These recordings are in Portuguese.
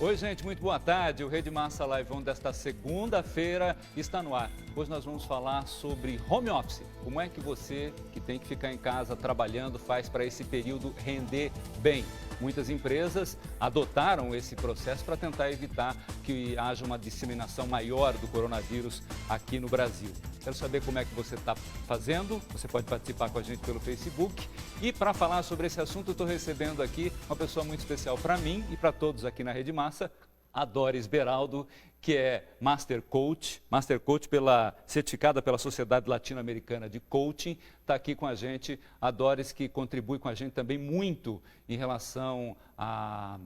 Oi, gente, muito boa tarde. O Rede Massa Live On desta segunda-feira está no ar. Hoje nós vamos falar sobre home office. Como é que você, que tem que ficar em casa trabalhando, faz para esse período render bem? Muitas empresas adotaram esse processo para tentar evitar que haja uma disseminação maior do coronavírus aqui no Brasil. Quero saber como é que você está fazendo. Você pode participar com a gente pelo Facebook. E para falar sobre esse assunto, eu estou recebendo aqui uma pessoa muito especial para mim e para todos aqui na Rede Massa, a Doris Beraldo, que é Master Coach certificada pela Sociedade Latino-Americana de Coaching, está aqui com a gente. A Doris, que contribui com a gente também muito em relação a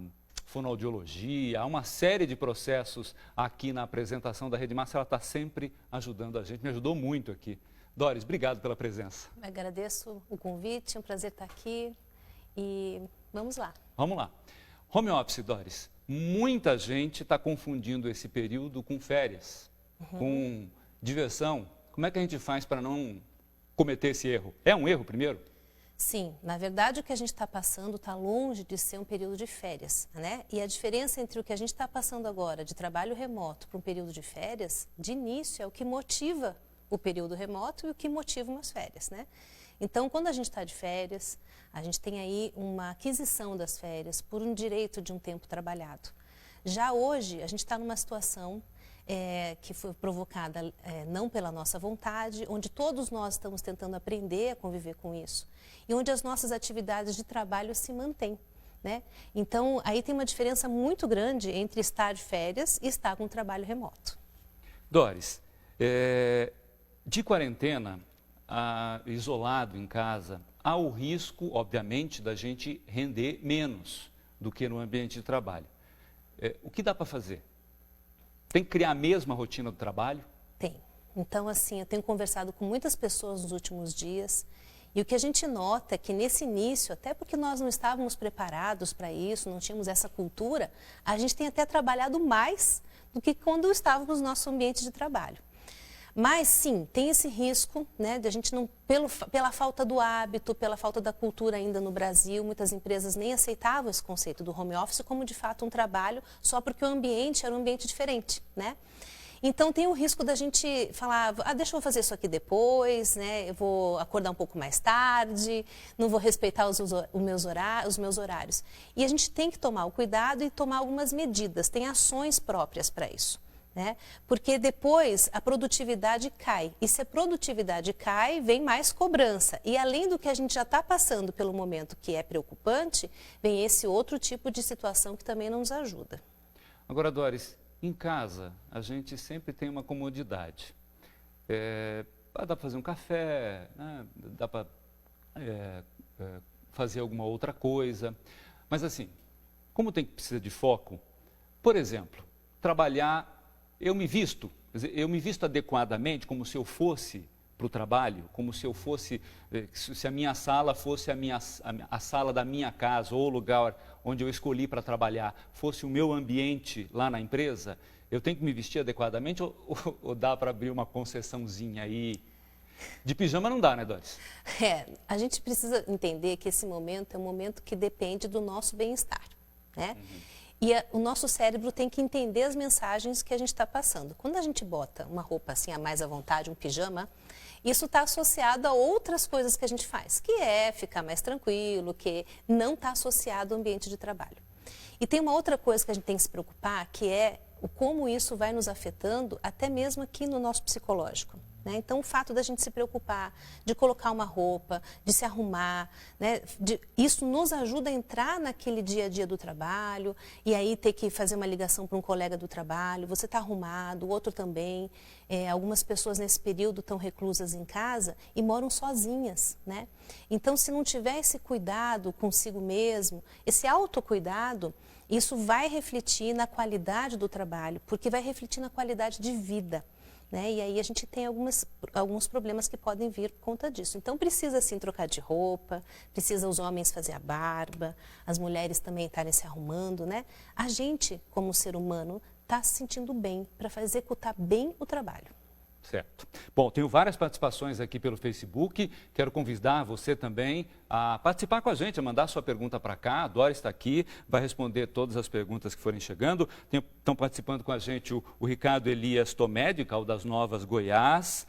fonoaudiologia, há uma série de processos aqui na apresentação da Rede Massa, ela está sempre ajudando a gente, me ajudou muito aqui. Doris, obrigado pela presença. Agradeço o convite, é um prazer estar aqui e vamos lá. Vamos lá. Home office, Doris. Muita gente está confundindo esse período com férias, com diversão. Como é que a gente faz para não cometer esse erro? É um erro primeiro? Sim, na verdade o que a gente está passando está longe de ser um período de férias, né? E a diferença entre o que a gente está passando agora de trabalho remoto para um período de férias, de início é o que motiva o período remoto e o que motiva umas férias, né? Então, quando a gente está de férias, a gente tem aí uma aquisição das férias por um direito de um tempo trabalhado. Já hoje, a gente está numa situação que foi provocada não pela nossa vontade, onde todos nós estamos tentando aprender a conviver com isso e onde as nossas atividades de trabalho se mantêm, né? Então, aí tem uma diferença muito grande entre estar de férias e estar com trabalho remoto. Doris, de quarentena, isolado em casa, há o risco, obviamente, da gente render menos do que no ambiente de trabalho. O que dá para fazer? Tem que criar a mesma rotina do trabalho? Tem. Então, assim, eu tenho conversado com muitas pessoas nos últimos dias e o que a gente nota é que nesse início, até porque nós não estávamos preparados para isso, não tínhamos essa cultura, a gente tem até trabalhado mais do que quando estávamos no nosso ambiente de trabalho. Mas sim, tem esse risco, né, de a gente não, pela falta do hábito, pela falta da cultura ainda no Brasil, muitas empresas nem aceitavam esse conceito do home office como de fato um trabalho, só porque o ambiente era um ambiente diferente, né? Então tem o risco da gente falar, deixa eu fazer isso aqui depois, né? Eu vou acordar um pouco mais tarde, não vou respeitar os meus horários. E a gente tem que tomar o cuidado e tomar algumas medidas, tem ações próprias para isso. Né? Porque depois a produtividade cai. E se a produtividade cai, vem mais cobrança. E além do que a gente já está passando pelo momento que é preocupante, vem esse outro tipo de situação que também não nos ajuda. Agora, Doris, em casa a gente sempre tem uma comodidade. Dá para fazer um café, né? Dá para fazer alguma outra coisa. Mas assim, como precisa de foco, por exemplo, trabalhar. Eu me visto adequadamente, como se eu fosse para o trabalho, como se eu fosse, se a minha sala fosse a sala da minha casa, ou o lugar onde eu escolhi para trabalhar, fosse o meu ambiente lá na empresa, eu tenho que me vestir adequadamente ou dá para abrir uma concessãozinha aí? De pijama não dá, né, Doris? A gente precisa entender que esse momento é um momento que depende do nosso bem-estar, né? E o nosso cérebro tem que entender as mensagens que a gente está passando. Quando a gente bota uma roupa assim a mais à vontade, um pijama, isso está associado a outras coisas que a gente faz, que é ficar mais tranquilo, que não está associado ao ambiente de trabalho. E tem uma outra coisa que a gente tem que se preocupar, que é o como isso vai nos afetando, até mesmo aqui no nosso psicológico. Né? Então, o fato da gente se preocupar, de colocar uma roupa, de se arrumar, né? Isso nos ajuda a entrar naquele dia a dia do trabalho e aí ter que fazer uma ligação para um colega do trabalho, você está arrumado, o outro também. Algumas pessoas nesse período estão reclusas em casa e moram sozinhas. Né? Então, se não tiver esse cuidado consigo mesmo, esse autocuidado, isso vai refletir na qualidade do trabalho, porque vai refletir na qualidade de vida. Né? E aí a gente tem alguns problemas que podem vir por conta disso. Então precisa sim trocar de roupa, precisa os homens fazer a barba, as mulheres também estarem se arrumando, né? A gente, como ser humano, está se sentindo bem para executar bem o trabalho. Certo. Bom, tenho várias participações aqui pelo Facebook. Quero convidar você também a participar com a gente, a mandar sua pergunta para cá. A Dora está aqui, vai responder todas as perguntas que forem chegando. Estão participando com a gente o Ricardo Elias Tomé, de Caldas Novas, Goiás,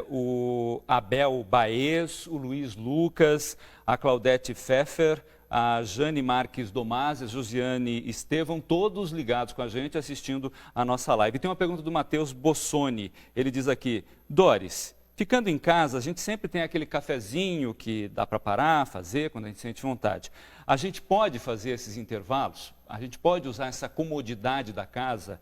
o Abel Baez, o Luiz Lucas, a Claudete Pfeffer, a Jane Marques Domaz, a Josiane Estevão, todos ligados com a gente, assistindo a nossa live. Tem uma pergunta do Matheus Bossoni. Ele diz aqui: Doris, ficando em casa, a gente sempre tem aquele cafezinho que dá para parar, fazer quando a gente sente vontade. A gente pode fazer esses intervalos? A gente pode usar essa comodidade da casa,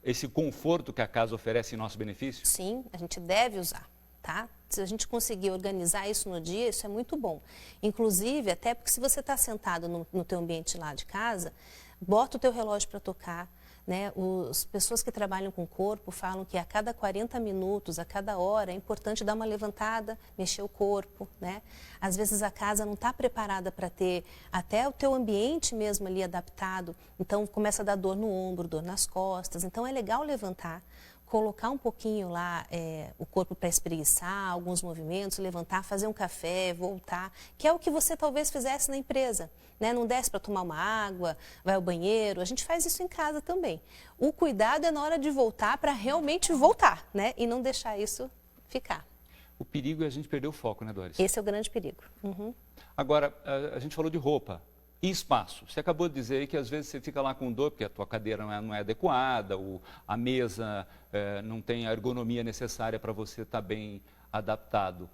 esse conforto que a casa oferece em nosso benefício? Sim, a gente deve usar. Tá? Se a gente conseguir organizar isso no dia, isso é muito bom. Inclusive, até porque se você está sentado no teu ambiente lá de casa, bota o teu relógio para tocar, né? As pessoas que trabalham com o corpo falam que a cada 40 minutos, a cada hora, é importante dar uma levantada, mexer o corpo, né? Às vezes a casa não está preparada para ter até o teu ambiente mesmo ali adaptado, então começa a dar dor no ombro, dor nas costas, então é legal levantar, colocar um pouquinho lá o corpo para espreguiçar, alguns movimentos, levantar, fazer um café, voltar, que é o que você talvez fizesse na empresa, né? Não desce para tomar uma água, vai ao banheiro, a gente faz isso em casa também. O cuidado é na hora de voltar para realmente voltar, né? E não deixar isso ficar. O perigo é a gente perder o foco, né, Doris? Esse é o grande perigo. Uhum. Agora, a gente falou de roupa. E espaço? Você acabou de dizer aí que às vezes você fica lá com dor porque a tua cadeira não é adequada, a mesa não tem a ergonomia necessária para você estar bem adaptado.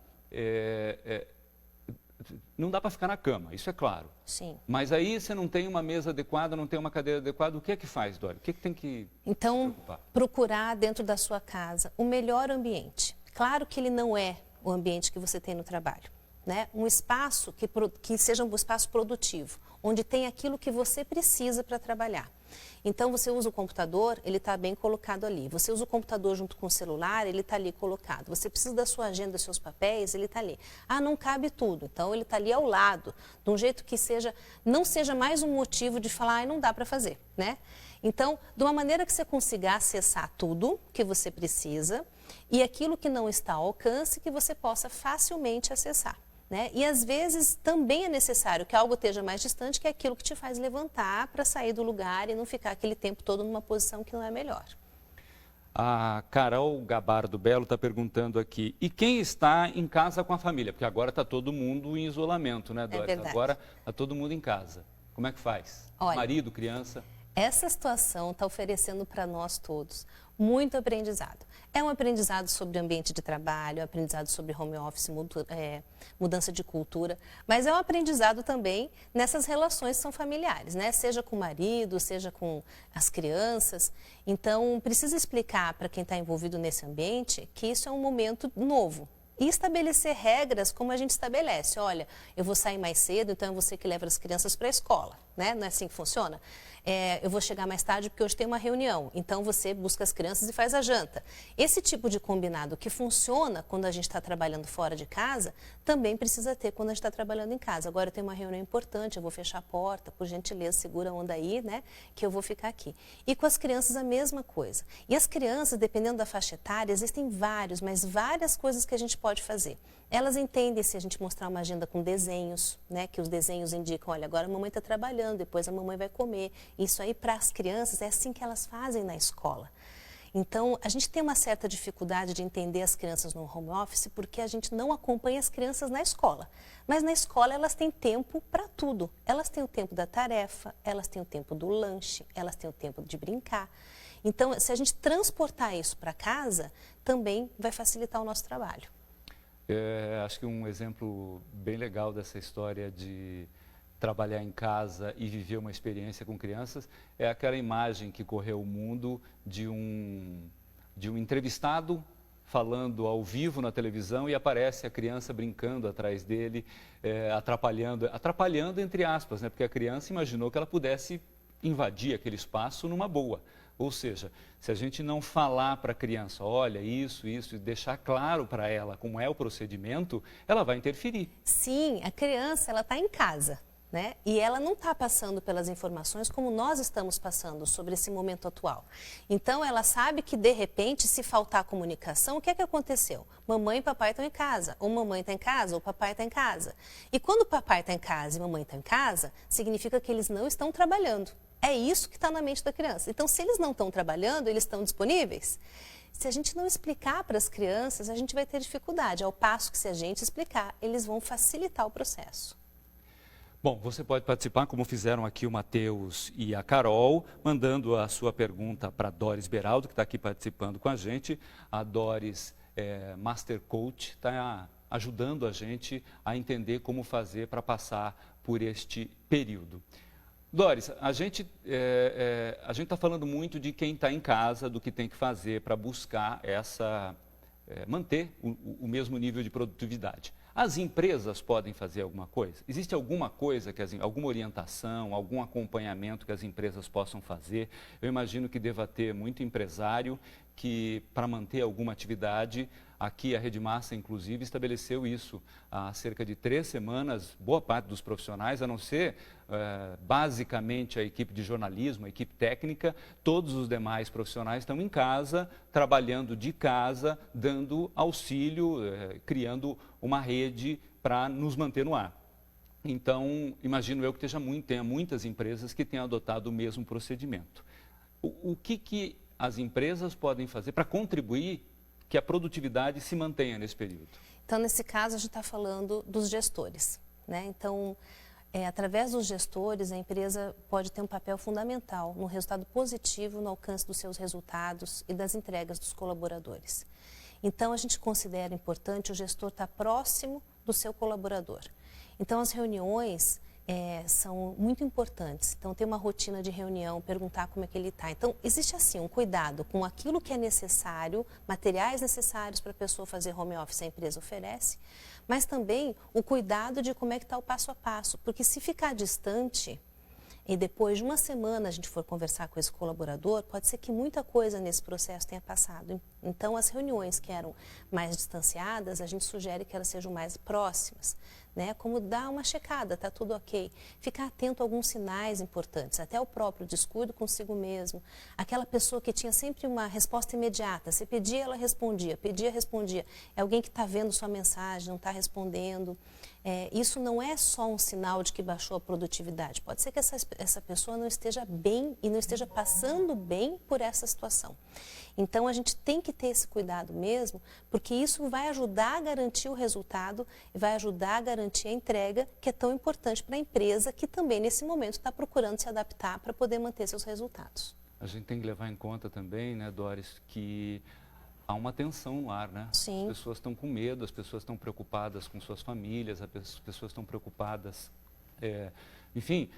Não dá para ficar na cama, isso é claro. Sim. Mas aí você não tem uma mesa adequada, não tem uma cadeira adequada, o que é que faz, Dora? O que é que tem que Então, preocupar? procurar dentro da sua casa o melhor ambiente. Claro que ele não é o ambiente que você tem no trabalho, né? Um espaço que seja um espaço produtivo, onde tem aquilo que você precisa para trabalhar. Então, você usa o computador, ele está bem colocado ali. Você usa o computador junto com o celular, ele está ali colocado. Você precisa da sua agenda, dos seus papéis, ele está ali. Ah, não cabe tudo. Então, ele está ali ao lado, de um jeito que não seja mais um motivo de falar, não dá para fazer, né? Então, de uma maneira que você consiga acessar tudo que você precisa e aquilo que não está ao alcance, que você possa facilmente acessar. Né? E às vezes também é necessário que algo esteja mais distante, que é aquilo que te faz levantar para sair do lugar e não ficar aquele tempo todo numa posição que não é melhor. A Carol Gabardo Belo está perguntando aqui, e quem está em casa com a família? Porque agora está todo mundo em isolamento, né, Doris? É verdade. Agora está todo mundo em casa. Como é que faz? Olha, marido, criança? Essa situação está oferecendo para nós todos muito aprendizado. É um aprendizado sobre ambiente de trabalho, é um aprendizado sobre home office, mudança de cultura, mas é um aprendizado também nessas relações que são familiares, né? Seja com o marido, seja com as crianças. Então, precisa explicar para quem está envolvido nesse ambiente que isso é um momento novo. E estabelecer regras como a gente estabelece. Olha, eu vou sair mais cedo, então é você que leva as crianças para a escola, né? Não é assim que funciona? Eu vou chegar mais tarde porque hoje tem uma reunião, então você busca as crianças e faz a janta. Esse tipo de combinado que funciona quando a gente está trabalhando fora de casa, também precisa ter quando a gente está trabalhando em casa. Agora eu tenho uma reunião importante, eu vou fechar a porta, por gentileza, segura a onda aí, né? Que eu vou ficar aqui. E com as crianças a mesma coisa. E as crianças, dependendo da faixa etária, existem várias coisas que a gente pode fazer. Elas entendem se a gente mostrar uma agenda com desenhos, né? Que os desenhos indicam, olha, agora a mamãe está trabalhando, depois a mamãe vai comer. Isso aí para as crianças é assim que elas fazem na escola. Então, a gente tem uma certa dificuldade de entender as crianças no home office porque a gente não acompanha as crianças na escola. Mas na escola elas têm tempo para tudo. Elas têm o tempo da tarefa, elas têm o tempo do lanche, elas têm o tempo de brincar. Então, se a gente transportar isso para casa, também vai facilitar o nosso trabalho. Acho que um exemplo bem legal dessa história de trabalhar em casa e viver uma experiência com crianças é aquela imagem que correu o mundo de um entrevistado falando ao vivo na televisão e aparece a criança brincando atrás dele, atrapalhando entre aspas, né? Porque a criança imaginou que ela pudesse invadir aquele espaço numa boa. Ou seja, se a gente não falar para a criança, olha, isso, e deixar claro para ela como é o procedimento, ela vai interferir. Sim, a criança ela está em casa, né? E ela não está passando pelas informações como nós estamos passando sobre esse momento atual. Então, ela sabe que, de repente, se faltar comunicação, o que é que aconteceu? Mamãe e papai estão em casa, ou mamãe está em casa, ou papai está em casa. E quando o papai está em casa e mamãe está em casa, significa que eles não estão trabalhando. É isso que está na mente da criança. Então, se eles não estão trabalhando, eles estão disponíveis? Se a gente não explicar para as crianças, a gente vai ter dificuldade. Ao passo que, se a gente explicar, eles vão facilitar o processo. Bom, você pode participar, como fizeram aqui o Matheus e a Carol, mandando a sua pergunta para a Doris Beraldo, que está aqui participando com a gente. A Doris é Master Coach, está ajudando a gente a entender como fazer para passar por este período. Doris, a gente está falando muito de quem está em casa, do que tem que fazer para buscar manter o mesmo nível de produtividade. As empresas podem fazer alguma coisa? Existe alguma coisa, alguma orientação, algum acompanhamento que as empresas possam fazer? Eu imagino que deva ter muito empresário que, para manter alguma atividade, aqui a Rede Massa, inclusive, estabeleceu isso há cerca de 3 semanas. Boa parte dos profissionais, a não ser basicamente a equipe de jornalismo, a equipe técnica, todos os demais profissionais estão em casa, trabalhando de casa, dando auxílio, criando uma rede para nos manter no ar. Então, imagino eu que tenha muitas empresas que tenham adotado o mesmo procedimento. O que as empresas podem fazer para contribuir que a produtividade se mantenha nesse período? Então, nesse caso, a gente está falando dos gestores, né? Então, através dos gestores, a empresa pode ter um papel fundamental no resultado positivo, no alcance dos seus resultados e das entregas dos colaboradores. Então, a gente considera importante o gestor estar próximo do seu colaborador. Então, as reuniões são muito importantes. Então, ter uma rotina de reunião, perguntar como é que ele está. Então, existe assim um cuidado com aquilo que é necessário, materiais necessários para a pessoa fazer home office, a empresa oferece, mas também o cuidado de como é que está o passo a passo, porque se ficar distante e depois de uma semana a gente for conversar com esse colaborador, pode ser que muita coisa nesse processo tenha passado. Então, as reuniões que eram mais distanciadas, a gente sugere que elas sejam mais próximas, né? Como dar uma checada, está tudo ok. Ficar atento a alguns sinais importantes, até o próprio descuido consigo mesmo. Aquela pessoa que tinha sempre uma resposta imediata, você pedia, ela respondia, pedia, respondia. É alguém que está vendo sua mensagem, não está respondendo. Isso não é só um sinal de que baixou a produtividade. Pode ser que essa pessoa não esteja bem e não esteja passando bem por essa situação. Então, a gente tem que ter esse cuidado mesmo, porque isso vai ajudar a garantir o resultado, vai ajudar a garantir a entrega, que é tão importante para a empresa, que também, nesse momento, está procurando se adaptar para poder manter seus resultados. A gente tem que levar em conta também, né, Doris, que há uma tensão no ar, né? Sim. As pessoas estão com medo, as pessoas estão preocupadas com suas famílias, as pessoas estão preocupadas. Enfim,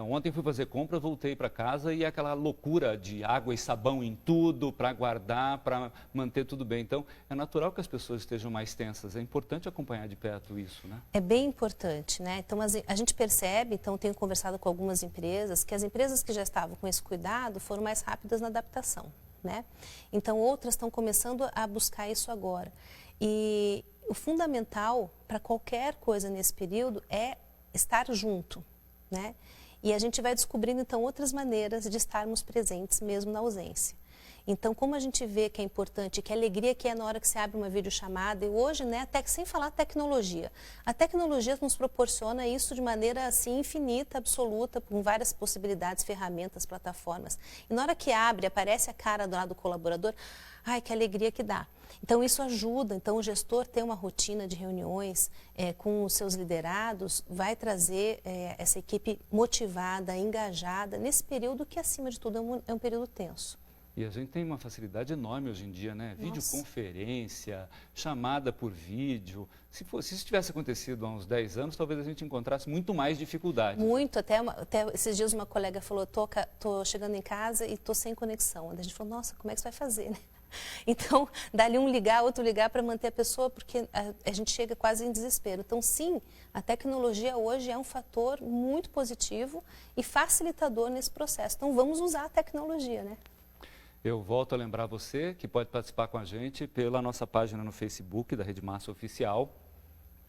ontem fui fazer compra, voltei para casa e aquela loucura de água e sabão em tudo para guardar, para manter tudo bem. Então, é natural que as pessoas estejam mais tensas. É importante acompanhar de perto isso, né? É bem importante, né? Então, a gente percebe, então, tenho conversado com algumas empresas, que as empresas que já estavam com esse cuidado foram mais rápidas na adaptação, né? Então, outras estão começando a buscar isso agora. E o fundamental para qualquer coisa nesse período é estar junto, né? E a gente vai descobrindo, então, outras maneiras de estarmos presentes mesmo na ausência. Então, como a gente vê que é importante, que a alegria que é na hora que você abre uma videochamada, e hoje, né, até que sem falar tecnologia. A tecnologia nos proporciona isso de maneira, assim, infinita, absoluta, com várias possibilidades, ferramentas, plataformas. E na hora que abre, aparece a cara do lado do colaborador, ai, que alegria que dá. Então, isso ajuda. Então, o gestor ter uma rotina de reuniões com os seus liderados vai trazer essa equipe motivada, engajada, nesse período que, acima de tudo, é um período tenso. E a gente tem uma facilidade enorme hoje em dia, né? Nossa. Videoconferência, chamada por vídeo. Se isso tivesse acontecido há uns 10 anos, talvez a gente encontrasse muito mais dificuldades. Muito, até esses dias uma colega falou, tô chegando em casa e tô sem conexão. A gente falou, nossa, como é que você vai fazer, né? Então, dali um ligar, outro ligar para manter a pessoa, porque a gente chega quase em desespero. Então, sim, a tecnologia hoje é um fator muito positivo e facilitador nesse processo. Então, vamos usar a tecnologia, né? Eu volto a lembrar você que pode participar com a gente pela nossa página no Facebook da Rede Massa Oficial.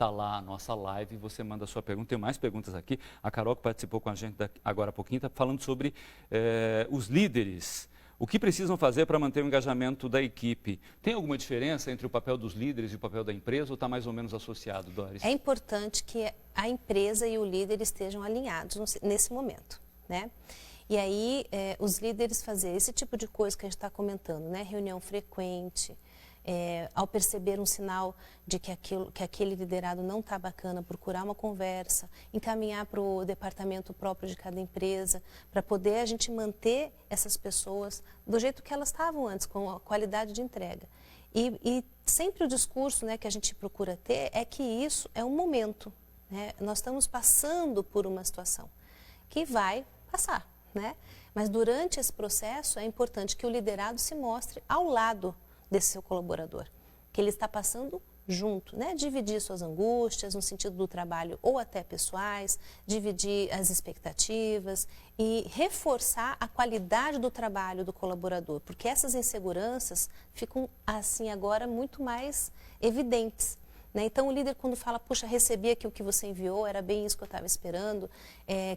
está lá a nossa live, você manda a sua pergunta. Tem mais perguntas aqui. A Carol, que participou com a gente agora há pouquinho, está falando sobre os líderes. O que precisam fazer para manter o engajamento da equipe? Tem alguma diferença entre o papel dos líderes e o papel da empresa ou está mais ou menos associado, Doris? É importante que a empresa e o líder estejam alinhados nesse momento, né? E aí, os líderes fazer esse tipo de coisa que a gente está comentando, né? Reunião frequente, ao perceber um sinal de que aquele liderado não está bacana, procurar uma conversa, encaminhar para o departamento próprio de cada empresa, para poder a gente manter essas pessoas do jeito que elas estavam antes, com a qualidade de entrega. E sempre o discurso, né, que a gente procura ter é que isso é um momento, né? Nós estamos passando por uma situação que vai passar, né? Mas durante esse processo é importante que o liderado se mostre ao lado desse seu colaborador, que ele está passando junto, né? Dividir suas angústias no sentido do trabalho ou até pessoais, dividir as expectativas e reforçar a qualidade do trabalho do colaborador, porque essas inseguranças ficam assim agora muito mais evidentes. Né? Então, o líder, quando fala, puxa, recebi aqui o que você enviou, era bem isso que eu estava esperando,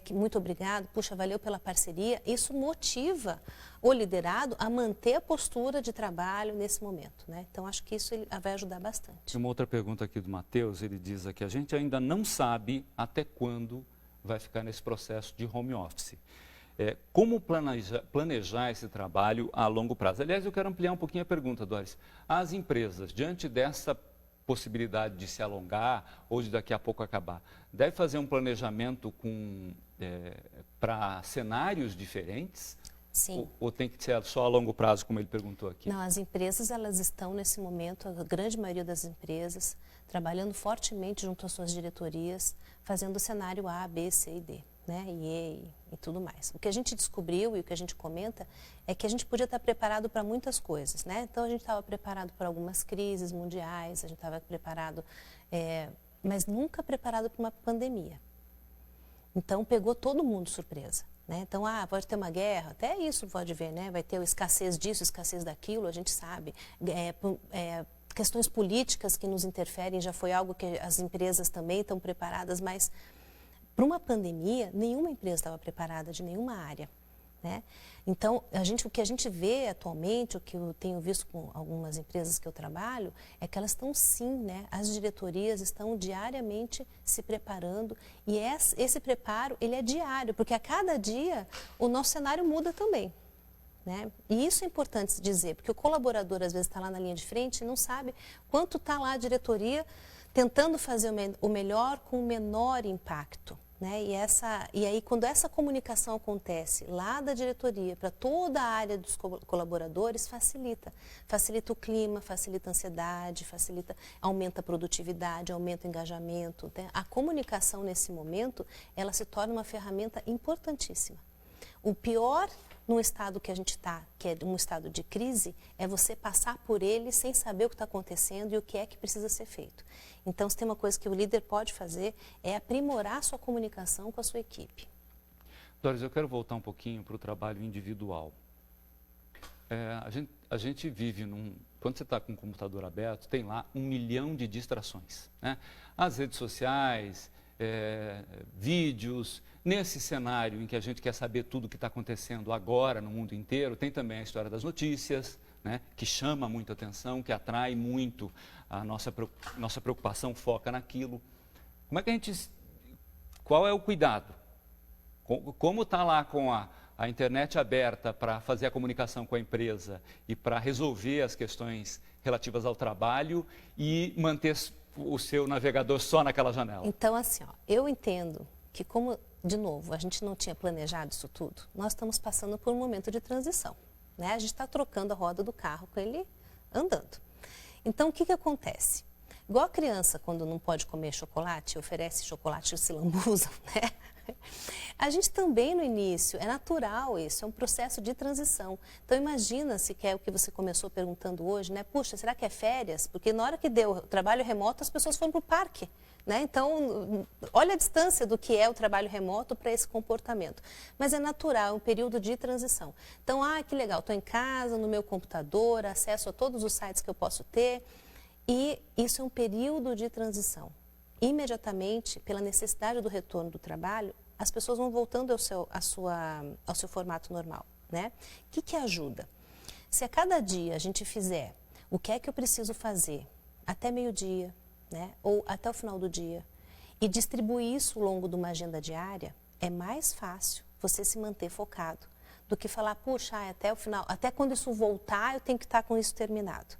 muito obrigado, puxa, valeu pela parceria, isso motiva o liderado a manter a postura de trabalho nesse momento. Né? Então, acho que isso vai ajudar bastante. Uma outra pergunta aqui do Matheus, ele diz aqui, a gente ainda não sabe até quando vai ficar nesse processo de home office. Como planejar esse trabalho a longo prazo? Aliás, eu quero ampliar um pouquinho a pergunta, Doris. As empresas, diante dessa possibilidade de se alongar ou de daqui a pouco acabar, deve fazer um planejamento para cenários diferentes? Sim. Ou tem que ser só a longo prazo, como ele perguntou aqui? Não, as empresas, elas estão nesse momento, a grande maioria das empresas, trabalhando fortemente junto às suas diretorias, fazendo o cenário A, B, C e D. Né, e tudo mais. O que a gente descobriu e o que a gente comenta é que a gente podia estar preparado para muitas coisas, né? Então a gente estava preparado para algumas crises mundiais, a gente estava preparado, mas nunca preparado para uma pandemia. Então pegou todo mundo de surpresa, né? Então, pode ter uma guerra, até isso pode ver, né? Vai ter escassez disso, escassez daquilo, a gente sabe. Questões políticas que nos interferem já foi algo que as empresas também estão preparadas, mas para uma pandemia, nenhuma empresa estava preparada de nenhuma área. Né? Então, o que a gente vê atualmente, o que eu tenho visto com algumas empresas que eu trabalho, é que elas estão sim, né? As diretorias estão diariamente se preparando e esse preparo, ele é diário, porque a cada dia o nosso cenário muda também. Né? E isso é importante dizer, porque o colaborador às vezes está lá na linha de frente e não sabe quanto está lá a diretoria tentando fazer o melhor com o menor impacto. Né? E aí, quando essa comunicação acontece lá da diretoria para toda a área dos colaboradores, facilita o clima, facilita a ansiedade, aumenta a produtividade, aumenta o engajamento. Né? A comunicação nesse momento, ela se torna uma ferramenta importantíssima. O pior no estado que a gente está, que é um estado de crise, é você passar por ele sem saber o que está acontecendo e o que é que precisa ser feito. Então, se tem uma coisa que o líder pode fazer, é aprimorar a sua comunicação com a sua equipe. Doris, eu quero voltar um pouquinho para o trabalho individual. A gente vive quando você está com o computador aberto, tem lá 1 milhão de distrações. Né? As redes sociais, vídeos. Nesse cenário em que a gente quer saber tudo o que está acontecendo agora no mundo inteiro, tem também a história das notícias, né, que chama muito a atenção, que atrai muito a nossa preocupação, foca naquilo. Como é que qual é o cuidado? Como está lá com a internet aberta para fazer a comunicação com a empresa e para resolver as questões relativas ao trabalho e manter o seu navegador só naquela janela? Então, assim, eu entendo que de novo, a gente não tinha planejado isso tudo, nós estamos passando por um momento de transição. Né? A gente está trocando a roda do carro com ele andando. Então, o que acontece? Igual a criança, quando não pode comer chocolate, oferece chocolate e se lambuzam, né? A gente também no início, é natural isso, é um processo de transição. Então imagina se que é o que você começou perguntando hoje, né? Puxa, será que é férias? Porque na hora que deu trabalho remoto, as pessoas foram para o parque. Né? Então, olha a distância do que é o trabalho remoto para esse comportamento. Mas é natural, é um período de transição. Então, que legal, estou em casa, no meu computador, acesso a todos os sites que eu posso ter. E isso é um período de transição. imediatamente, pela necessidade do retorno do trabalho, as pessoas vão voltando ao seu formato normal, né? O que ajuda? Se a cada dia a gente fizer o que é que eu preciso fazer até meio-dia, né? Ou até o final do dia, e distribuir isso ao longo de uma agenda diária, é mais fácil você se manter focado do que falar, puxa, até o final, até quando isso voltar, eu tenho que estar com isso terminado.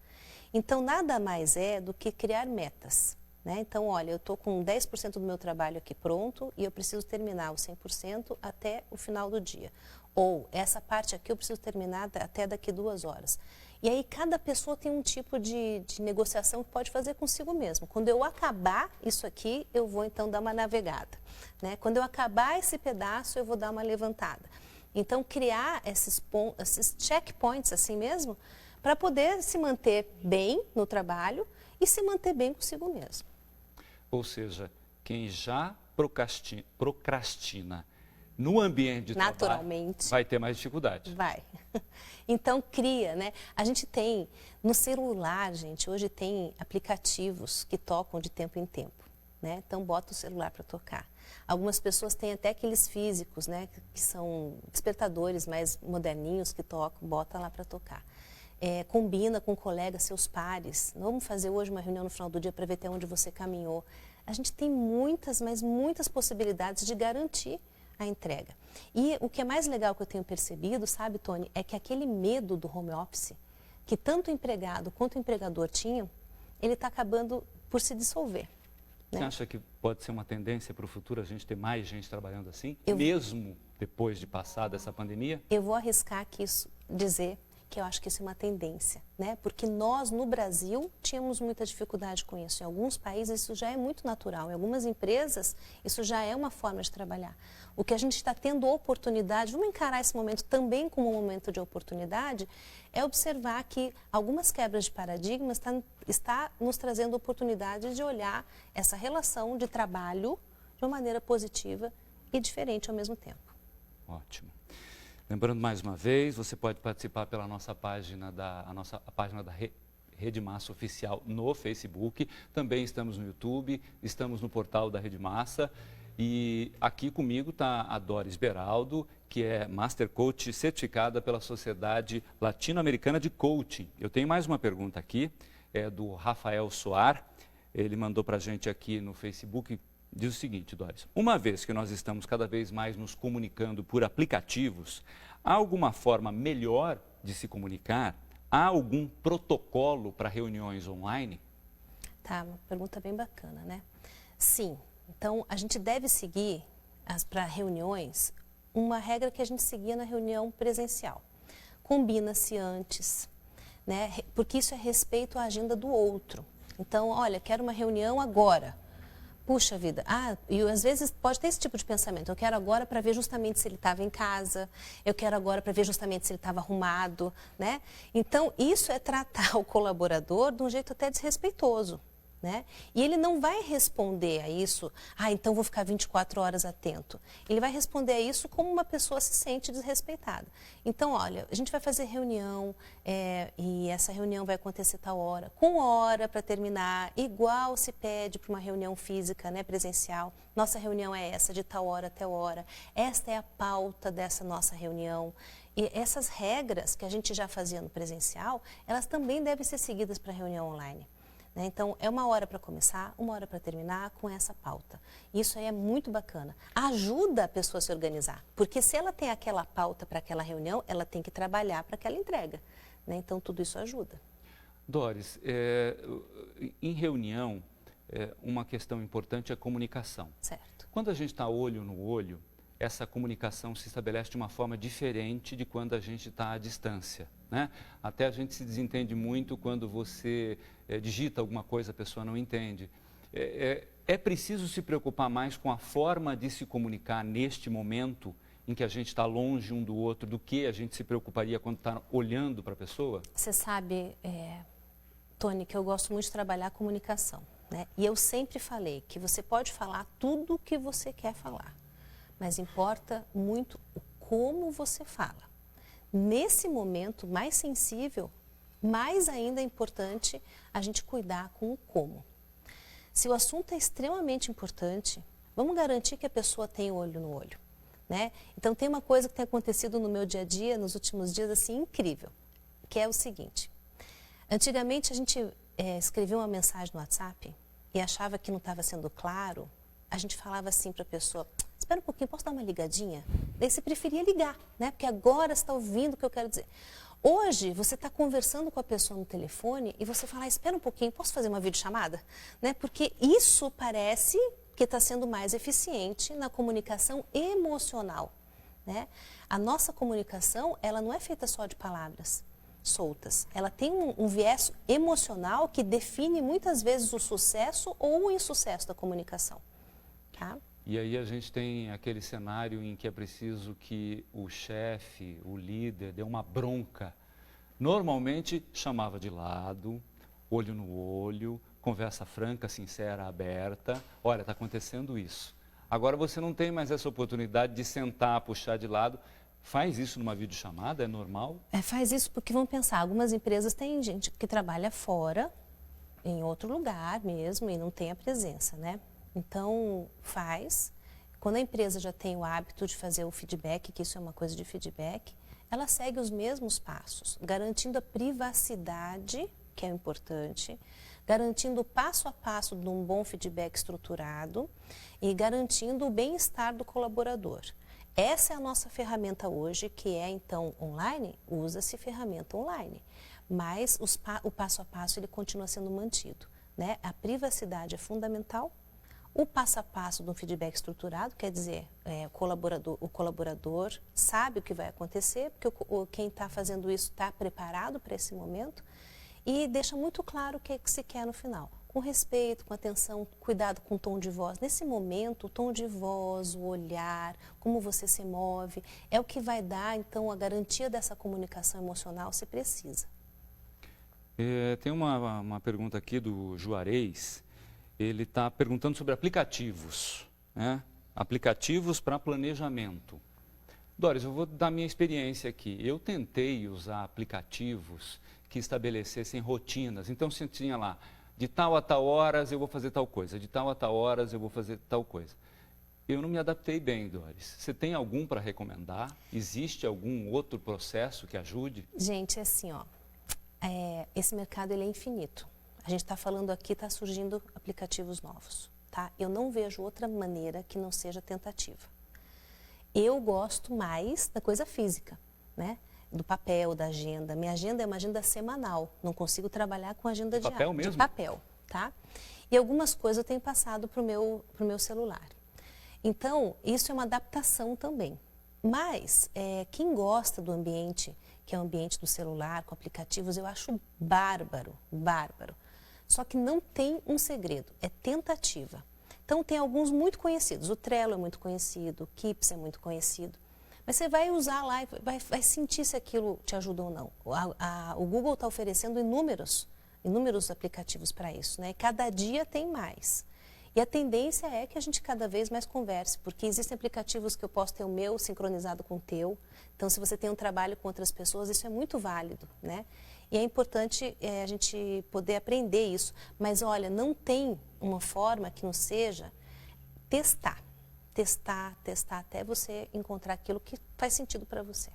Então, nada mais é do que criar metas, né? Então, olha, eu estou com 10% do meu trabalho aqui pronto e eu preciso terminar o 100% até o final do dia. Ou, essa parte aqui eu preciso terminar até daqui 2 horas. E aí, cada pessoa tem um tipo de negociação que pode fazer consigo mesmo. Quando eu acabar isso aqui, eu vou então dar uma navegada, né? Quando eu acabar esse pedaço, eu vou dar uma levantada. Então, criar esses checkpoints assim mesmo, para poder se manter bem no trabalho e se manter bem consigo mesmo. Ou seja, quem já procrastina no ambiente de naturalmente trabalho vai ter mais dificuldade. Vai. Então, cria, né? A gente tem, no celular, gente, hoje tem aplicativos que tocam de tempo em tempo, né? Então, bota o celular para tocar. Algumas pessoas têm até aqueles físicos, né? Que são despertadores mais moderninhos que tocam, bota lá para tocar. Combina com colegas, seus pares. Vamos fazer hoje uma reunião no final do dia para ver até onde você caminhou. A gente tem muitas, mas muitas possibilidades de garantir a entrega. E o que é mais legal que eu tenho percebido, sabe, Tony, é que aquele medo do home office, que tanto o empregado quanto o empregador tinham, ele está acabando por se dissolver. Você acha que pode ser uma tendência para o futuro a gente ter mais gente trabalhando assim, mesmo depois de passar dessa pandemia? Eu vou arriscar aqui dizer que eu acho que isso é uma tendência, né? Porque nós, no Brasil, tínhamos muita dificuldade com isso. Em alguns países isso já é muito natural, em algumas empresas isso já é uma forma de trabalhar. O que a gente está tendo oportunidade, vamos encarar esse momento também como um momento de oportunidade, é observar que algumas quebras de paradigmas está nos trazendo oportunidade de olhar essa relação de trabalho de uma maneira positiva e diferente ao mesmo tempo. Ótimo. Lembrando mais uma vez, você pode participar pela nossa página a página da Rede Massa Oficial no Facebook. Também estamos no YouTube, estamos no portal da Rede Massa. E aqui comigo está a Doris Beraldo, que é Master Coach certificada pela Sociedade Latino-Americana de Coaching. Eu tenho mais uma pergunta aqui, é do Rafael Soar. Ele mandou para a gente aqui no Facebook. Diz o seguinte, Doris, uma vez que nós estamos cada vez mais nos comunicando por aplicativos, há alguma forma melhor de se comunicar? Há algum protocolo para reuniões online? Tá, uma pergunta bem bacana, né? Sim, então a gente deve seguir para reuniões uma regra que a gente seguia na reunião presencial. Combina-se antes, né? Porque isso é respeito à agenda do outro. Então, olha, quero uma reunião agora. Puxa vida, e às vezes pode ter esse tipo de pensamento, eu quero agora para ver justamente se ele estava em casa, eu quero agora para ver justamente se ele estava arrumado, né? Então, isso é tratar o colaborador de um jeito até desrespeitoso, né? E ele não vai responder a isso, então vou ficar 24 horas atento. Ele vai responder a isso como uma pessoa se sente desrespeitada. Então, olha, a gente vai fazer reunião e essa reunião vai acontecer tal hora, com hora para terminar, igual se pede para uma reunião física, né, presencial. Nossa reunião é essa, de tal hora até hora. Esta é a pauta dessa nossa reunião. E essas regras que a gente já fazia no presencial, elas também devem ser seguidas para a reunião online. Então, é uma hora para começar, uma hora para terminar com essa pauta. Isso aí é muito bacana. Ajuda a pessoa a se organizar, porque se ela tem aquela pauta para aquela reunião, ela tem que trabalhar para aquela entrega. Então, tudo isso ajuda. Doris, em reunião, uma questão importante é a comunicação. Certo. Quando a gente está olho no olho, essa comunicação se estabelece de uma forma diferente de quando a gente está à distância, né? Até a gente se desentende muito quando você digita alguma coisa, a pessoa não entende. É preciso se preocupar mais com a forma de se comunicar neste momento em que a gente está longe um do outro do que a gente se preocuparia quando está olhando para a pessoa? Você sabe, Tony, que eu gosto muito de trabalhar a comunicação, né? E eu sempre falei que você pode falar tudo o que você quer falar, mas importa muito o como você fala. Nesse momento mais sensível, mais ainda é importante a gente cuidar com o como. Se o assunto é extremamente importante, vamos garantir que a pessoa tenha olho no olho, né? Então, tem uma coisa que tem acontecido no meu dia a dia, nos últimos dias, assim, incrível, que é o seguinte. Antigamente, a gente escrevia uma mensagem no WhatsApp e achava que não estava sendo claro, a gente falava assim para a pessoa, espera um pouquinho, posso dar uma ligadinha? Daí você preferia ligar, né? Porque agora você está ouvindo o que eu quero dizer. Hoje, você está conversando com a pessoa no telefone e você fala, espera um pouquinho, posso fazer uma videochamada? Né? Porque isso parece que está sendo mais eficiente na comunicação emocional, né? A nossa comunicação, ela não é feita só de palavras soltas. Ela tem um viés emocional que define muitas vezes o sucesso ou o insucesso da comunicação, tá? E aí a gente tem aquele cenário em que é preciso que o chefe, o líder, dê uma bronca. Normalmente chamava de lado, olho no olho, conversa franca, sincera, aberta. Olha, está acontecendo isso. Agora você não tem mais essa oportunidade de sentar, puxar de lado. Faz isso numa videochamada? É normal? Faz isso porque, vamos pensar, algumas empresas têm gente que trabalha fora, em outro lugar mesmo, e não tem a presença, né? Então, faz. Quando a empresa já tem o hábito de fazer o feedback, que isso é uma coisa de feedback, ela segue os mesmos passos, garantindo a privacidade, que é importante, garantindo o passo a passo de um bom feedback estruturado e garantindo o bem-estar do colaborador. Essa é a nossa ferramenta hoje, que é, então, online, usa-se ferramenta online, mas o passo a passo ele continua sendo mantido, né? A privacidade é fundamental. O passo a passo do feedback estruturado, quer dizer, o colaborador sabe o que vai acontecer, porque quem está fazendo isso está preparado para esse momento e deixa muito claro o que se quer no final. Com respeito, com atenção, cuidado com o tom de voz. Nesse momento, o tom de voz, o olhar, como você se move, é o que vai dar, então, a garantia dessa comunicação emocional se precisa. Tem uma pergunta aqui do Juarez. Ele está perguntando sobre aplicativos, né? Aplicativos para planejamento. Doris, eu vou dar minha experiência aqui. Eu tentei usar aplicativos que estabelecessem rotinas. Então, você tinha lá, de tal a tal horas eu vou fazer tal coisa, de tal a tal horas eu vou fazer tal coisa. Eu não me adaptei bem, Doris. Você tem algum para recomendar? Existe algum outro processo que ajude? Gente, assim, ó, esse mercado ele é infinito. A gente está falando aqui, está surgindo aplicativos novos, tá? Eu não vejo outra maneira que não seja tentativa. Eu gosto mais da coisa física, né? Do papel, da agenda. Minha agenda é uma agenda semanal, não consigo trabalhar com agenda diária. Papel mesmo? De papel, tá? E algumas coisas eu tenho passado para o meu celular. Então, isso é uma adaptação também. Mas, quem gosta do ambiente, que é o ambiente do celular, com aplicativos, eu acho bárbaro, bárbaro. Só que não tem um segredo, é tentativa. Então, tem alguns muito conhecidos. O Trello é muito conhecido, o Keeps é muito conhecido. Mas você vai usar lá e vai sentir se aquilo te ajuda ou não. O Google está oferecendo inúmeros aplicativos para isso, né? E cada dia tem mais. E a tendência é que a gente cada vez mais converse, porque existem aplicativos que eu posso ter o meu sincronizado com o teu. Então, se você tem um trabalho com outras pessoas, isso é muito válido, né? E é importante a gente poder aprender isso. Mas, olha, não tem uma forma que não seja testar, até você encontrar aquilo que faz sentido para você.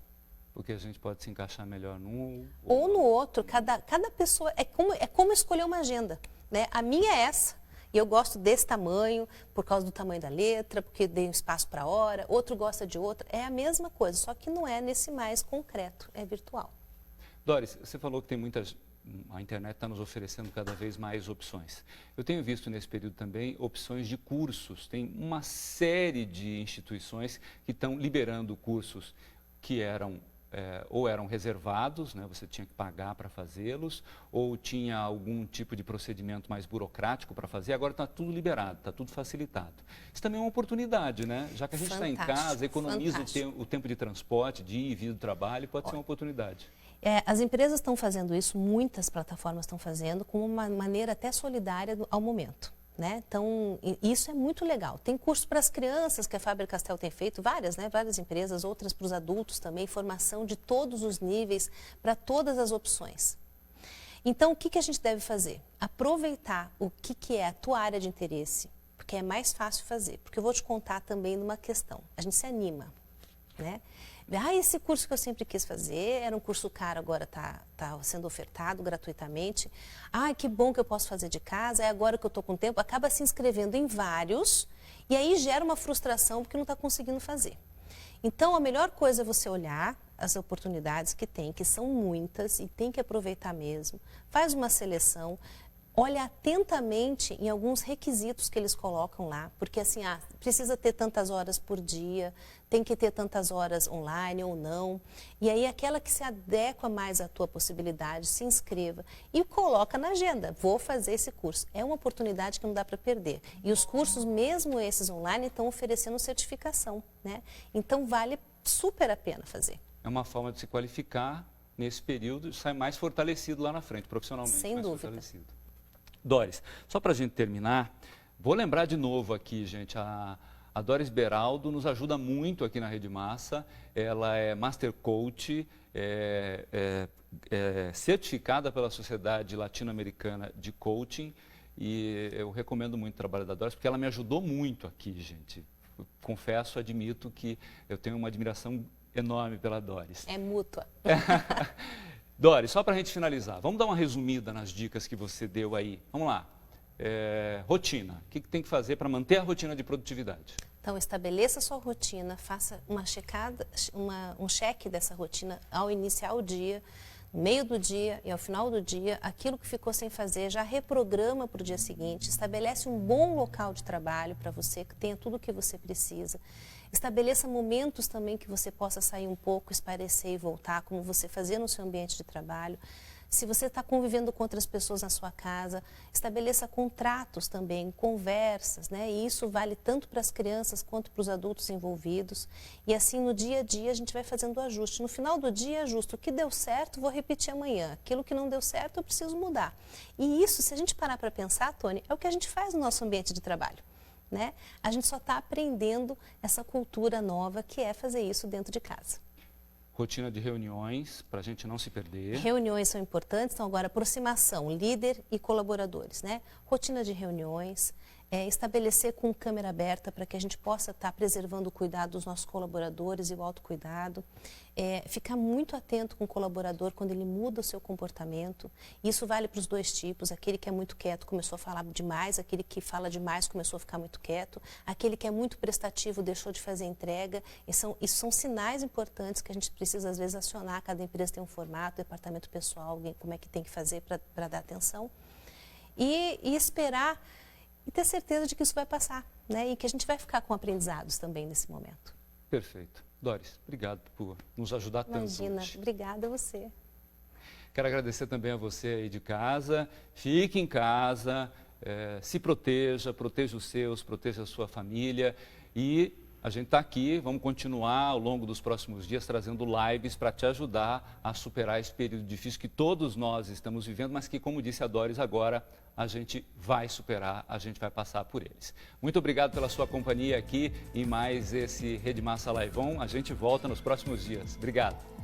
Porque a gente pode se encaixar melhor num ou no outro. Cada pessoa, é como escolher uma agenda, né? A minha é essa, e eu gosto desse tamanho, por causa do tamanho da letra, porque dei um espaço para a hora, outro gosta de outra. É a mesma coisa, só que não é nesse mais concreto, é virtual. Doris, você falou que tem a internet está nos oferecendo cada vez mais opções. Eu tenho visto nesse período também opções de cursos. Tem uma série de instituições que estão liberando cursos que ou eram reservados, né? Você tinha que pagar para fazê-los, ou tinha algum tipo de procedimento mais burocrático para fazer. Agora está tudo liberado, está tudo facilitado. Isso também é uma oportunidade, né? Já que a gente está em casa, economiza o tempo de transporte, de ir e vir do trabalho, pode ser uma oportunidade. As empresas estão fazendo isso, muitas plataformas estão fazendo, com uma maneira até solidária ao momento, né? Então, isso é muito legal. Tem curso para as crianças, que a Faber-Castell tem feito, várias empresas, outras para os adultos também, formação de todos os níveis, para todas as opções. Então, o que a gente deve fazer? Aproveitar o que é a tua área de interesse, porque é mais fácil fazer. Porque eu vou te contar também numa questão. A gente se anima, né? Esse curso que eu sempre quis fazer, era um curso caro, agora está sendo ofertado gratuitamente. Que bom que eu posso fazer de casa, é agora que eu estou com tempo. Acaba se inscrevendo em vários e aí gera uma frustração porque não está conseguindo fazer. Então, a melhor coisa é você olhar as oportunidades que tem, que são muitas e tem que aproveitar mesmo. Faz uma seleção. Olha atentamente em alguns requisitos que eles colocam lá, porque assim, precisa ter tantas horas por dia, tem que ter tantas horas online ou não. E aí aquela que se adequa mais à tua possibilidade, se inscreva e coloca na agenda, vou fazer esse curso. É uma oportunidade que não dá para perder. E os cursos, mesmo esses online, estão oferecendo certificação, né? Então vale super a pena fazer. É uma forma de se qualificar nesse período e sair mais fortalecido lá na frente, profissionalmente. Sem mais dúvida. Fortalecido. Doris, só para a gente terminar, vou lembrar de novo aqui, gente, a Doris Beraldo nos ajuda muito aqui na Rede Massa, ela é Master Coach, certificada pela Sociedade Latino-Americana de Coaching e eu recomendo muito o trabalho da Doris porque ela me ajudou muito aqui, gente. Eu confesso, admito que eu tenho uma admiração enorme pela Doris. É mútua. Doris, só para a gente finalizar, vamos dar uma resumida nas dicas que você deu aí. Vamos lá. Rotina. O que tem que fazer para manter a rotina de produtividade? Então, estabeleça a sua rotina, faça uma checada, um cheque dessa rotina ao iniciar o dia, no meio do dia e ao final do dia. Aquilo que ficou sem fazer, já reprograma para o dia seguinte. Estabelece um bom local de trabalho para você, que tenha tudo o que você precisa. Estabeleça momentos também que você possa sair um pouco, espairecer e voltar, como você fazia no seu ambiente de trabalho. Se você está convivendo com outras pessoas na sua casa, estabeleça contratos também, conversas, né? E isso vale tanto para as crianças quanto para os adultos envolvidos. E assim, no dia a dia, a gente vai fazendo o ajuste. No final do dia, ajusto. O que deu certo, vou repetir amanhã. Aquilo que não deu certo, eu preciso mudar. E isso, se a gente parar para pensar, Tony, é o que a gente faz no nosso ambiente de trabalho. Né? A gente só está aprendendo essa cultura nova que é fazer isso dentro de casa. Rotina de reuniões, para a gente não se perder. Reuniões são importantes, então agora aproximação, líder e colaboradores, né? Rotina de reuniões, estabelecer com câmera aberta para que a gente possa estar preservando o cuidado dos nossos colaboradores e o autocuidado. Ficar muito atento com o colaborador quando ele muda o seu comportamento. Isso vale para os dois tipos, aquele que é muito quieto começou a falar demais, aquele que fala demais começou a ficar muito quieto, aquele que é muito prestativo deixou de fazer entrega. Isso são sinais importantes que a gente precisa às vezes acionar, cada empresa tem um formato, departamento pessoal, alguém, como é que tem que fazer para dar atenção. E esperar e ter certeza de que isso vai passar, né? E que a gente vai ficar com aprendizados também nesse momento. Perfeito. Doris, obrigado por nos ajudar tanto. Imagina, obrigada a você. Quero agradecer também a você aí de casa. Fique em casa, se proteja, proteja os seus, proteja a sua família. E a gente está aqui, vamos continuar ao longo dos próximos dias trazendo lives para te ajudar a superar esse período difícil que todos nós estamos vivendo, mas que, como disse a Doris, agora a gente vai superar, a gente vai passar por eles. Muito obrigado pela sua companhia aqui em mais esse Rede Massa Live On. A gente volta nos próximos dias. Obrigado.